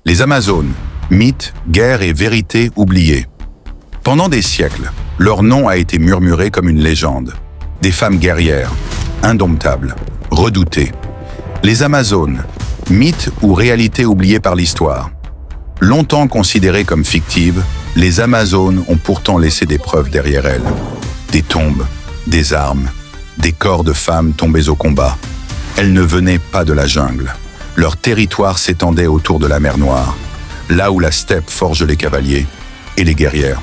Les Amazones, mythes, guerres et vérités oubliées. Pendant des siècles, leur nom a été murmuré comme une légende. Des femmes guerrières, indomptables, redoutées. Les Amazones, mythes ou réalités oubliées par l'histoire. Longtemps considérées comme fictives, les Amazones ont pourtant laissé des preuves derrière elles. Des tombes, des armes, des corps de femmes tombées au combat. Elles ne venaient pas de la jungle. Leur territoire s'étendait autour de la mer Noire, là où la steppe forge les cavaliers et les guerrières.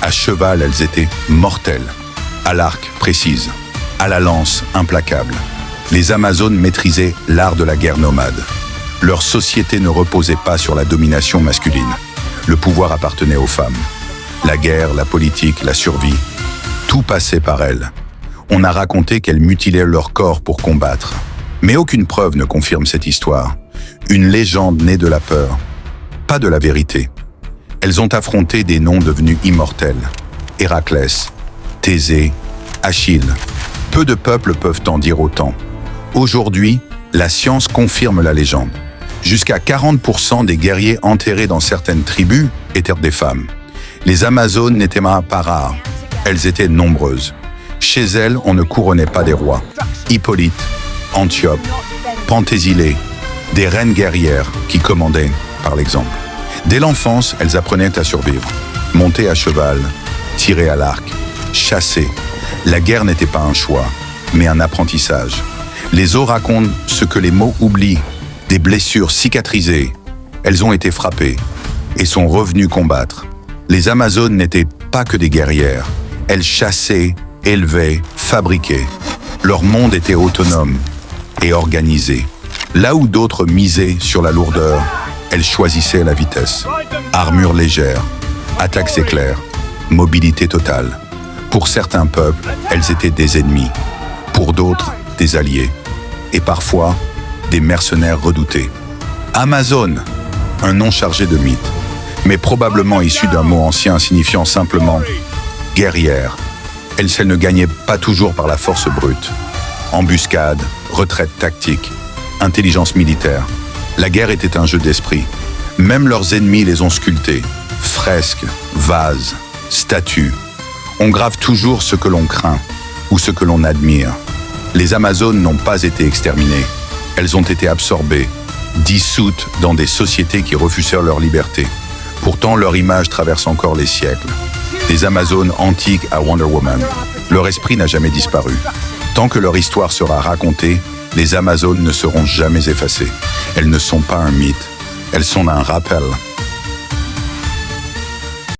À cheval, elles étaient mortelles, à l'arc précise, à la lance implacable. Les Amazones maîtrisaient l'art de la guerre nomade. Leur société ne reposait pas sur la domination masculine. Le pouvoir appartenait aux femmes. La guerre, la politique, la survie, tout passait par elles. On a raconté qu'elles mutilaient leur corps pour combattre. Mais aucune preuve ne confirme cette histoire. Une légende née de la peur, pas de la vérité. Elles ont affronté des noms devenus immortels. Héraclès, Thésée, Achille. Peu de peuples peuvent en dire autant. Aujourd'hui, la science confirme la légende. Jusqu'à 40% des guerriers enterrés dans certaines tribus étaient des femmes. Les Amazones n'étaient pas rares. Elles étaient nombreuses. Chez elles, on ne couronnait pas des rois. Hippolyte, Antiope, Penthésile, des reines guerrières qui commandaient, par l'exemple. Dès l'enfance, elles apprenaient à survivre. Monter à cheval, tirer à l'arc, chasser. La guerre n'était pas un choix, mais un apprentissage. Les os racontent ce que les mots oublient, des blessures cicatrisées. Elles ont été frappées et sont revenues combattre. Les Amazones n'étaient pas que des guerrières. Elles chassaient, élevaient, fabriquaient. Leur monde était autonome et organisé. Là où d'autres misaient sur la lourdeur, elles choisissaient la vitesse. Armure légère, attaques éclairs, mobilité totale. Pour certains peuples, elles étaient des ennemis. Pour d'autres, des alliés. Et parfois, des mercenaires redoutés. Amazone, un nom chargé de mythes, mais probablement issu d'un mot ancien signifiant simplement « guerrière ». Elles ne gagnaient pas toujours par la force brute. Embuscade, retraite tactique, intelligence militaire. La guerre était un jeu d'esprit. Même leurs ennemis les ont sculptés. Fresques, vases, statues. On grave toujours ce que l'on craint ou ce que l'on admire. Les Amazones n'ont pas été exterminées. Elles ont été absorbées, dissoutes dans des sociétés qui refusèrent leur liberté. Pourtant, leur image traverse encore les siècles. Des Amazones antiques à Wonder Woman. Leur esprit n'a jamais disparu. Tant que leur histoire sera racontée, les Amazones ne seront jamais effacées. Elles ne sont pas un mythe, elles sont un rappel.